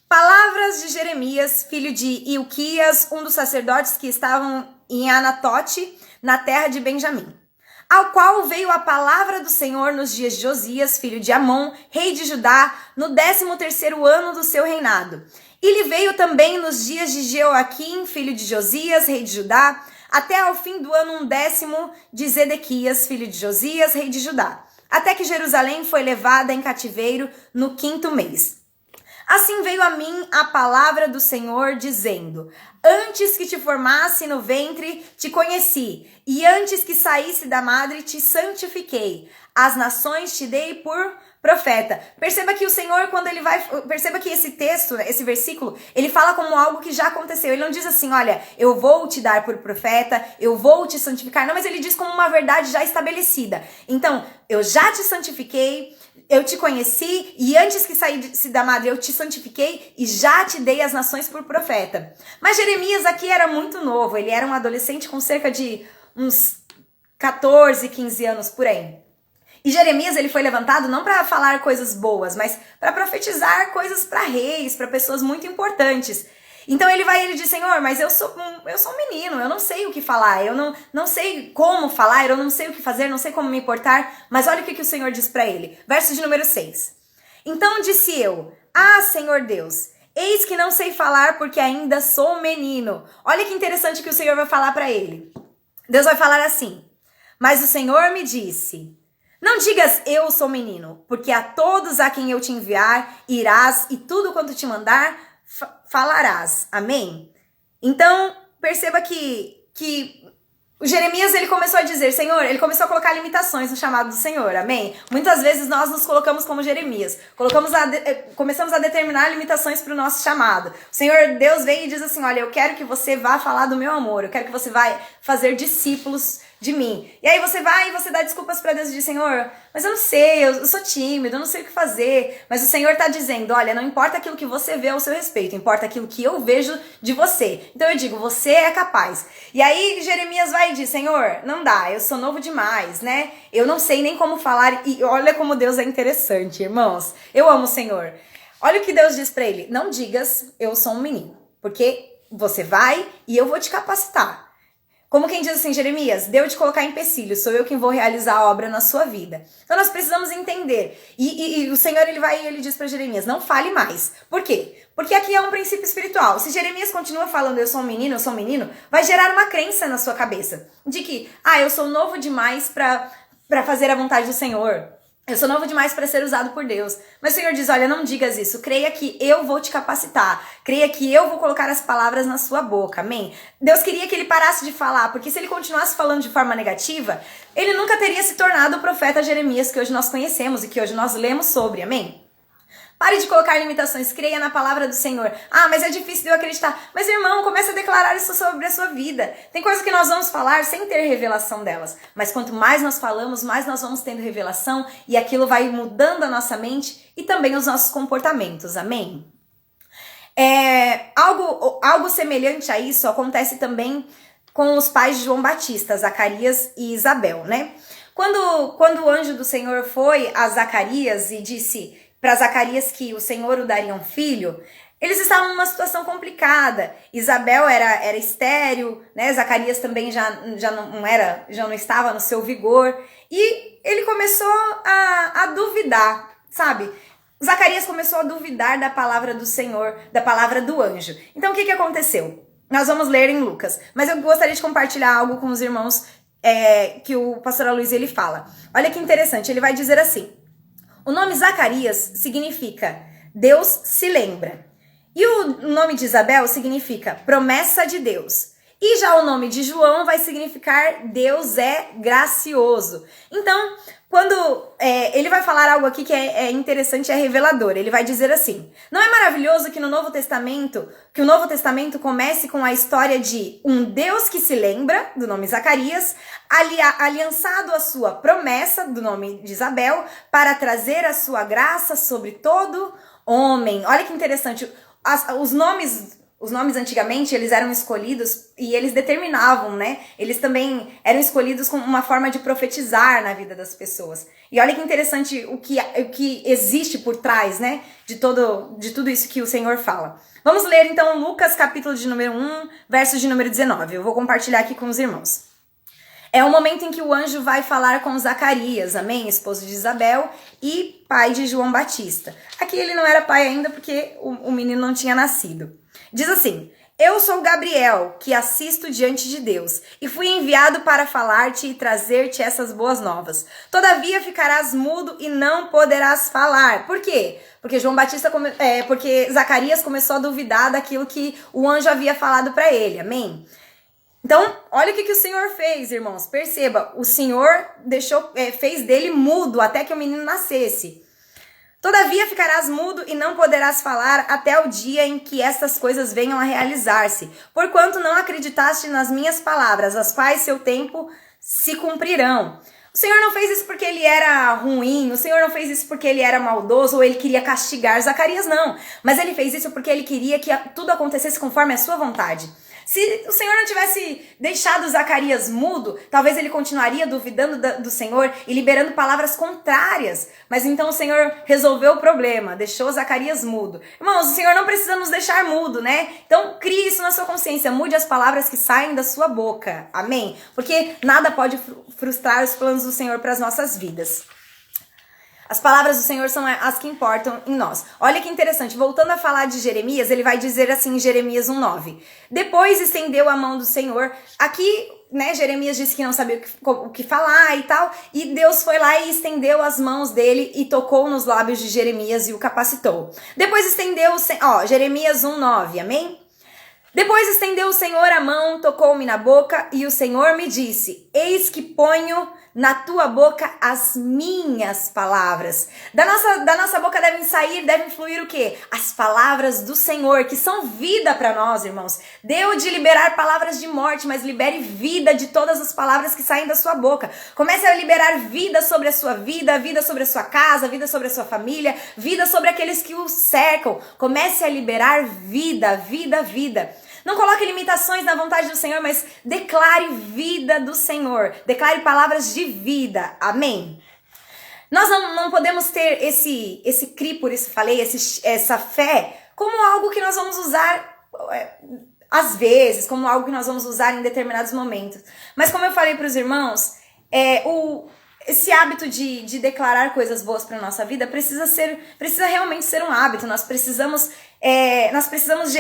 S2: Palavras de Jeremias, filho de Ilquias, um dos sacerdotes que estavam em Anatote, na terra de Benjamim, ao qual veio a palavra do Senhor nos dias de Josias, filho de Amon, rei de Judá, no 13º ano do seu reinado. E lhe veio também nos dias de Jeoaquim, filho de Josias, rei de Judá, até ao fim do ano 10º de Zedequias, filho de Josias, rei de Judá, até que Jerusalém foi levada em cativeiro no 5º mês. Assim veio a mim a palavra do Senhor, dizendo, antes que te formasse no ventre, te conheci, e antes que saísse da madre, te santifiquei. As nações te dei por profeta. Perceba que o Senhor, perceba que esse texto, esse versículo, ele fala como algo que já aconteceu. Ele não diz assim, olha, eu vou te dar por profeta, eu vou te santificar. Não, mas ele diz como uma verdade já estabelecida. Então, eu já te santifiquei, eu te conheci, e antes que saísse da madre eu te santifiquei e já te dei as nações por profeta. Mas Jeremias aqui era muito novo, ele era um adolescente com cerca de uns 14, 15 anos por aí. E Jeremias ele foi levantado não para falar coisas boas, mas para profetizar coisas para reis, para pessoas muito importantes. Então ele diz, Senhor, mas eu sou um menino, eu não sei o que falar, eu não sei como falar, eu não sei o que fazer, não sei como me importar, mas olha o que o Senhor diz para ele, verso de número 6. Então disse eu, Senhor Deus, eis que não sei falar porque ainda sou um menino. Olha que interessante que o Senhor vai falar para ele. Deus vai falar assim, mas o Senhor me disse, não digas eu sou menino, porque a todos a quem eu te enviar, irás e tudo quanto te mandar, falarás, amém? Então, perceba que o Jeremias, ele começou a dizer, Senhor, ele começou a colocar limitações no chamado do Senhor, amém? Muitas vezes nós nos colocamos como Jeremias, começamos a determinar limitações para o nosso chamado. O Senhor, Deus vem e diz assim, olha, eu quero que você vá falar do meu amor, eu quero que você vá fazer discípulos de mim. E aí você vai e você dá desculpas para Deus e diz, Senhor, mas eu não sei, eu sou tímido, eu não sei o que fazer. Mas o Senhor está dizendo, olha, não importa aquilo que você vê ao seu respeito, importa aquilo que eu vejo de você. Então eu digo, você é capaz. E aí Jeremias vai e diz, Senhor, não dá, eu sou novo demais, né? Eu não sei nem como falar. E olha como Deus é interessante, irmãos. Eu amo o Senhor. Olha o que Deus diz para ele, não digas, eu sou um menino, porque você vai e eu vou te capacitar. Como quem diz assim, Jeremias, deu de colocar empecilhos, sou eu quem vou realizar a obra na sua vida. Então nós precisamos entender. E o Senhor, ele diz para Jeremias, não fale mais. Por quê? Porque aqui é um princípio espiritual. Se Jeremias continua falando, eu sou um menino, vai gerar uma crença na sua cabeça. De que, eu sou novo demais para para fazer a vontade do Senhor. Eu sou novo demais para ser usado por Deus. Mas o Senhor diz, olha, não digas isso. Creia que eu vou te capacitar. Creia que eu vou colocar as palavras na sua boca. Amém? Deus queria que ele parasse de falar, porque se ele continuasse falando de forma negativa, ele nunca teria se tornado o profeta Jeremias que hoje nós conhecemos e que hoje nós lemos sobre. Amém? Pare de colocar limitações, creia na palavra do Senhor. Ah, mas é difícil de eu acreditar. Mas irmão, comece a declarar isso sobre a sua vida. Tem coisas que nós vamos falar sem ter revelação delas. Mas quanto mais nós falamos, mais nós vamos tendo revelação e aquilo vai mudando a nossa mente e também os nossos comportamentos. Amém? Algo semelhante a isso acontece também com os pais de João Batista, Zacarias e Isabel, né? Quando o anjo do Senhor foi a Zacarias e disse para Zacarias que o Senhor o daria um filho, eles estavam numa situação complicada. Isabel era estéril, né? Zacarias também já não estava no seu vigor. E ele começou a duvidar, sabe? Zacarias começou a duvidar da palavra do Senhor, da palavra do anjo. Então o que aconteceu? Nós vamos ler em Lucas, mas eu gostaria de compartilhar algo com os irmãos que o pastor Luiz ele fala. Olha que interessante, ele vai dizer assim: o nome Zacarias significa Deus se lembra. E o nome de Isabel significa promessa de Deus. E já o nome de João vai significar Deus é gracioso. Então, quando ele vai falar algo aqui que é interessante e é revelador, ele vai dizer assim: não é maravilhoso que o Novo Testamento comece com a história de um Deus que se lembra, do nome Zacarias, aliançado à sua promessa, do nome de Isabel, para trazer a sua graça sobre todo homem. Olha que interessante, os nomes antigamente, eles eram escolhidos e eles determinavam, né? Eles também eram escolhidos como uma forma de profetizar na vida das pessoas. E olha que interessante o que existe por trás, né? De tudo isso que o Senhor fala. Vamos ler então Lucas capítulo de número 1, verso de número 19. Eu vou compartilhar aqui com os irmãos. É o momento em que o anjo vai falar com Zacarias, amém? Esposo de Isabel e pai de João Batista. Aqui ele não era pai ainda porque o menino não tinha nascido. Diz assim: eu sou Gabriel, que assisto diante de Deus, e fui enviado para falar-te e trazer-te essas boas novas. Todavia ficarás mudo e não poderás falar. Por quê? Porque porque Zacarias começou a duvidar daquilo que o anjo havia falado para ele, amém? Então, olha o que o Senhor fez, irmãos. Perceba, o Senhor fez dele mudo até que o menino nascesse. Todavia ficarás mudo e não poderás falar até o dia em que estas coisas venham a realizar-se, porquanto não acreditaste nas minhas palavras, as quais seu tempo se cumprirão. O Senhor não fez isso porque ele era ruim, o Senhor não fez isso porque ele era maldoso ou ele queria castigar Zacarias, não. Mas ele fez isso porque ele queria que tudo acontecesse conforme a sua vontade. Se o Senhor não tivesse deixado Zacarias mudo, talvez ele continuaria duvidando do Senhor e liberando palavras contrárias. Mas então o Senhor resolveu o problema, deixou Zacarias mudo. Irmãos, o Senhor não precisa nos deixar mudo, né? Então crie isso na sua consciência, mude as palavras que saem da sua boca. Amém? Porque nada pode frustrar os planos do Senhor para as nossas vidas. As palavras do Senhor são as que importam em nós. Olha que interessante, voltando a falar de Jeremias, ele vai dizer assim em Jeremias 1:9. Depois estendeu a mão do Senhor. Aqui, né, Jeremias disse que não sabia o que falar e tal, e Deus foi lá e estendeu as mãos dele e tocou nos lábios de Jeremias e o capacitou. Depois estendeu, Jeremias 1:9, amém? Depois estendeu o Senhor a mão, tocou-me na boca e o Senhor me disse: eis que ponho na tua boca as minhas palavras. Da nossa boca devem fluir o quê? As palavras do Senhor, que são vida para nós, irmãos. Deu de liberar palavras de morte, mas libere vida de todas as palavras que saem da sua boca. Comece a liberar vida sobre a sua vida, vida sobre a sua casa, vida sobre a sua família, vida sobre aqueles que o cercam. Comece a liberar vida, vida, vida. Não coloque limitações na vontade do Senhor, mas declare vida do Senhor. Declare palavras de vida. Amém? Nós não podemos ter esse cri, por isso falei, essa fé, como algo que nós vamos usar às vezes, como algo que nós vamos usar em determinados momentos. Mas como eu falei para os irmãos, esse hábito de declarar coisas boas para a nossa vida precisa realmente ser um hábito. Nós precisamos nós precisamos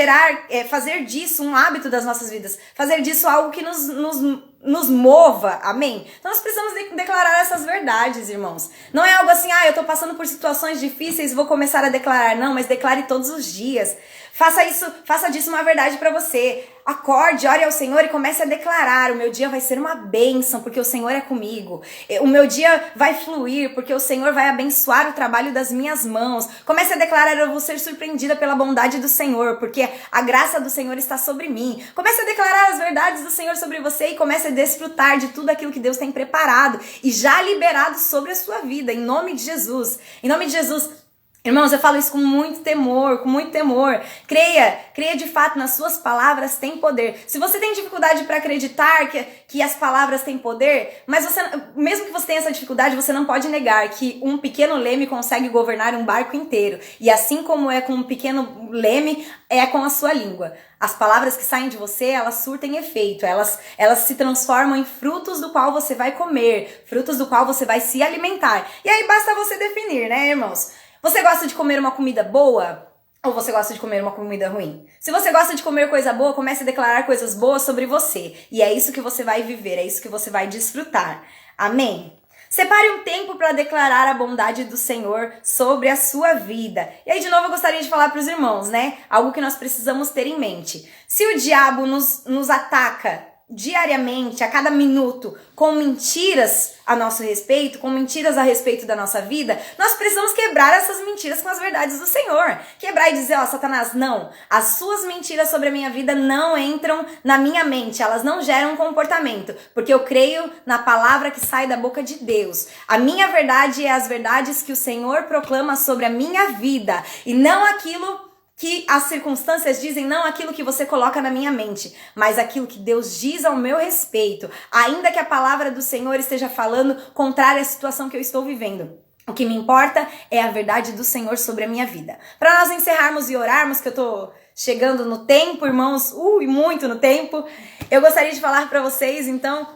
S2: fazer disso um hábito das nossas vidas, fazer disso algo que nos mova, amém? Então nós precisamos declarar essas verdades, irmãos. Não é algo assim, eu tô passando por situações difíceis, vou começar a declarar. Não, mas declare todos os dias. Faça disso uma verdade para você. Acorde, ore ao Senhor e comece a declarar: o meu dia vai ser uma bênção, porque o Senhor é comigo. O meu dia vai fluir, porque o Senhor vai abençoar o trabalho das minhas mãos. Comece a declarar: eu vou ser surpreendida pela bondade do Senhor, porque a graça do Senhor está sobre mim. Comece a declarar as verdades do Senhor sobre você e comece a desfrutar de tudo aquilo que Deus tem preparado e já liberado sobre a sua vida, em nome de Jesus. Em nome de Jesus. Irmãos, eu falo isso com muito temor, com muito temor. Creia de fato, nas suas palavras tem poder. Se você tem dificuldade para acreditar que as palavras têm poder, mas mesmo que você tenha essa dificuldade, você não pode negar que um pequeno leme consegue governar um barco inteiro. E assim como é com um pequeno leme, é com a sua língua. As palavras que saem de você, elas surtem efeito, elas se transformam em frutos do qual você vai comer, frutos do qual você vai se alimentar. E aí basta você definir, né, irmãos? Você gosta de comer uma comida boa ou você gosta de comer uma comida ruim? Se você gosta de comer coisa boa, comece a declarar coisas boas sobre você. E é isso que você vai viver, é isso que você vai desfrutar. Amém? Separe um tempo para declarar a bondade do Senhor sobre a sua vida. E aí, de novo, eu gostaria de falar para os irmãos, né? Algo que nós precisamos ter em mente. Se o diabo nos ataca diariamente, a cada minuto, com mentiras a nosso respeito, com mentiras a respeito da nossa vida, nós precisamos quebrar essas mentiras com as verdades do Senhor. Quebrar e dizer, Satanás, não, as suas mentiras sobre a minha vida não entram na minha mente, elas não geram comportamento, porque eu creio na palavra que sai da boca de Deus. A minha verdade é as verdades que o Senhor proclama sobre a minha vida, e não aquilo que as circunstâncias dizem, não aquilo que você coloca na minha mente, mas aquilo que Deus diz ao meu respeito, ainda que a palavra do Senhor esteja falando contrária à situação que eu estou vivendo. O que me importa é a verdade do Senhor sobre a minha vida. Para nós encerrarmos e orarmos, que eu tô chegando no tempo, irmãos, muito no tempo, eu gostaria de falar para vocês, então,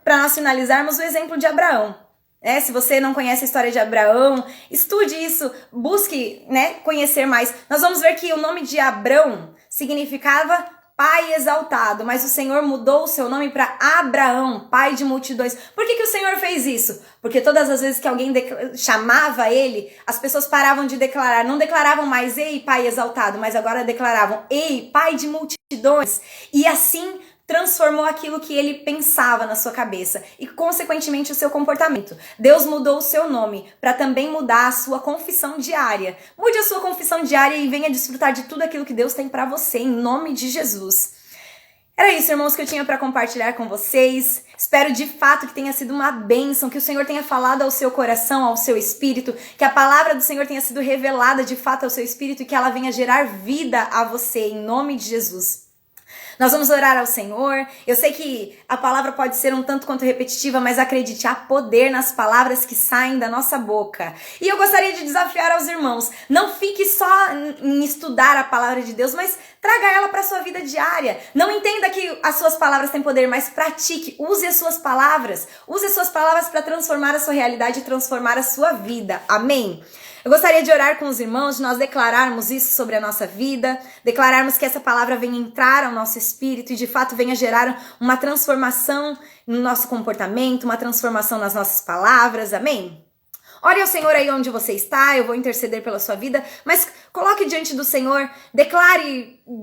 S2: para nós finalizarmos, o exemplo de Abraão. Se você não conhece a história de Abraão, estude isso, busque, conhecer mais. Nós vamos ver que o nome de Abrão significava pai exaltado, mas o Senhor mudou o seu nome para Abraão, pai de multidões. Por que o Senhor fez isso? Porque todas as vezes que alguém chamava ele, as pessoas paravam de declarar. Não declaravam mais, ei, pai exaltado, mas agora declaravam, ei, pai de multidões. E assim transformou aquilo que ele pensava na sua cabeça e, consequentemente, o seu comportamento. Deus mudou o seu nome para também mudar a sua confissão diária. Mude a sua confissão diária e venha desfrutar de tudo aquilo que Deus tem para você, em nome de Jesus. Era isso, irmãos, que eu tinha para compartilhar com vocês. Espero de fato que tenha sido uma bênção, que o Senhor tenha falado ao seu coração, ao seu espírito, que a palavra do Senhor tenha sido revelada de fato ao seu espírito e que ela venha gerar vida a você, em nome de Jesus. Nós vamos orar ao Senhor. Eu sei que a palavra pode ser um tanto quanto repetitiva, mas acredite, há poder nas palavras que saem da nossa boca. E eu gostaria de desafiar aos irmãos, não fique só em estudar a palavra de Deus, mas traga ela para a sua vida diária. Não entenda que as suas palavras têm poder, mas pratique, use as suas palavras. Use as suas palavras para transformar a sua realidade e transformar a sua vida. Amém? Eu gostaria de orar com os irmãos, de nós declararmos isso sobre a nossa vida, declararmos que essa palavra venha entrar ao nosso espírito e de fato venha gerar uma transformação no nosso comportamento, uma transformação nas nossas palavras, amém? Ore ao Senhor aí onde você está, eu vou interceder pela sua vida, mas coloque diante do Senhor,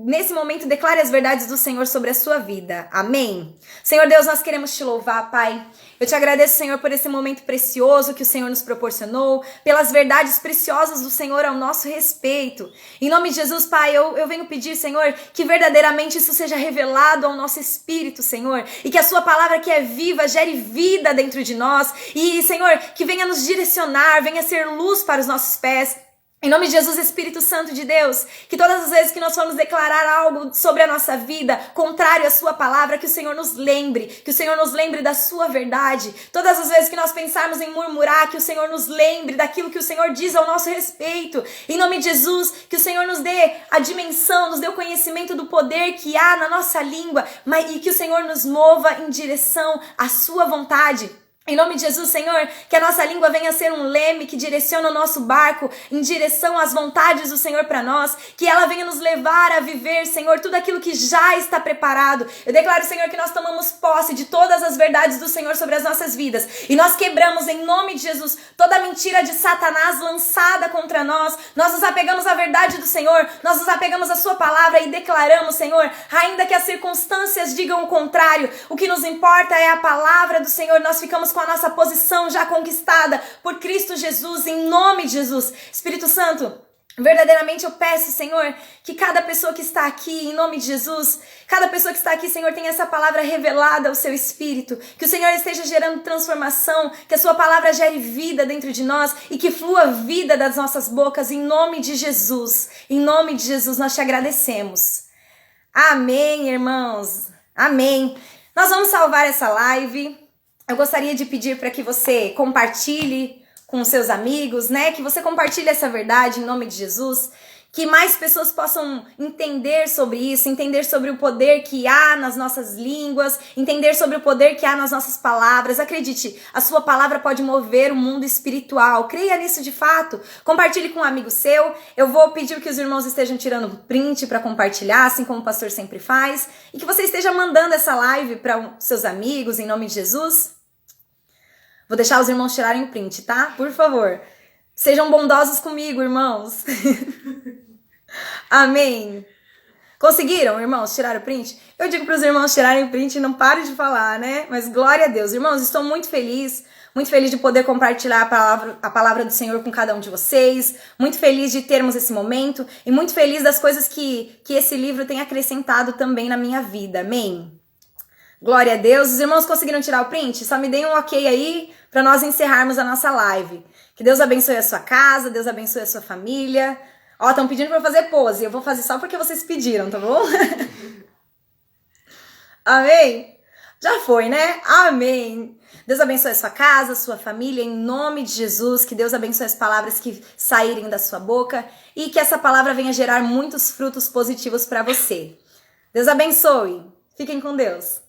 S2: nesse momento, declare as verdades do Senhor sobre a sua vida, amém? Senhor Deus, nós queremos te louvar, Pai. Eu te agradeço, Senhor, por esse momento precioso que o Senhor nos proporcionou, pelas verdades preciosas do Senhor ao nosso respeito. Em nome de Jesus, Pai, eu venho pedir, Senhor, que verdadeiramente isso seja revelado ao nosso espírito, Senhor, e que a sua palavra que é viva gere vida dentro de nós e, Senhor, que venha nos direcionar, venha ser luz para os nossos pés. Em nome de Jesus, Espírito Santo de Deus, que todas as vezes que nós formos declarar algo sobre a nossa vida, contrário à sua palavra, que o Senhor nos lembre, que o Senhor nos lembre da sua verdade. Todas as vezes que nós pensarmos em murmurar, que o Senhor nos lembre daquilo que o Senhor diz ao nosso respeito. Em nome de Jesus, que o Senhor nos dê a dimensão, nos dê o conhecimento do poder que há na nossa língua, e que o Senhor nos mova em direção à sua vontade. Em nome de Jesus, Senhor, que a nossa língua venha a ser um leme que direciona o nosso barco em direção às vontades do Senhor para nós, que ela venha nos levar a viver, Senhor, tudo aquilo que já está preparado. Eu declaro, Senhor, que nós tomamos posse de todas as verdades do Senhor sobre as nossas vidas e nós quebramos em nome de Jesus toda mentira de Satanás lançada contra nós. Nós nos apegamos à verdade do Senhor, nós nos apegamos à sua palavra e declaramos, Senhor, ainda que as circunstâncias digam o contrário, o que nos importa é a palavra do Senhor. Nós ficamos com a nossa posição já conquistada por Cristo Jesus, em nome de Jesus. Espírito Santo, verdadeiramente eu peço, Senhor, que cada pessoa que está aqui, em nome de Jesus, cada pessoa que está aqui, Senhor, tenha essa palavra revelada ao seu Espírito, que o Senhor esteja gerando transformação, que a sua palavra gere vida dentro de nós e que flua vida das nossas bocas, em nome de Jesus. Em nome de Jesus nós te agradecemos. Amém, irmãos. Amém. Nós vamos salvar essa live. Eu gostaria de pedir para que você compartilhe com seus amigos, né? Que você compartilhe essa verdade em nome de Jesus. Que mais pessoas possam entender sobre isso, entender sobre o poder que há nas nossas línguas, entender sobre o poder que há nas nossas palavras. Acredite, a sua palavra pode mover o mundo espiritual. Creia nisso de fato. Compartilhe com um amigo seu. Eu vou pedir que os irmãos estejam tirando print para compartilhar, assim como o pastor sempre faz. E que você esteja mandando essa live para seus amigos, em nome de Jesus. Vou deixar os irmãos tirarem o print, tá? Por favor. Sejam bondosos comigo, irmãos. Amém. Conseguiram, irmãos, tirar o print? Eu digo para os irmãos tirarem o print e não pare de falar, né? Mas glória a Deus. Irmãos, estou muito feliz de poder compartilhar a palavra do Senhor com cada um de vocês. Muito feliz de termos esse momento e muito feliz das coisas que esse livro tem acrescentado também na minha vida. Amém. Glória a Deus. Os irmãos conseguiram tirar o print? Só me deem um ok aí para nós encerrarmos a nossa live. Que Deus abençoe a sua casa, Deus abençoe a sua família. Ó, estão pedindo para eu fazer pose. Eu vou fazer só porque vocês pediram, tá bom? Amém? Já foi, né? Amém. Deus abençoe a sua casa, a sua família, em nome de Jesus. Que Deus abençoe as palavras que saírem da sua boca e que essa palavra venha gerar muitos frutos positivos para você. Deus abençoe. Fiquem com Deus.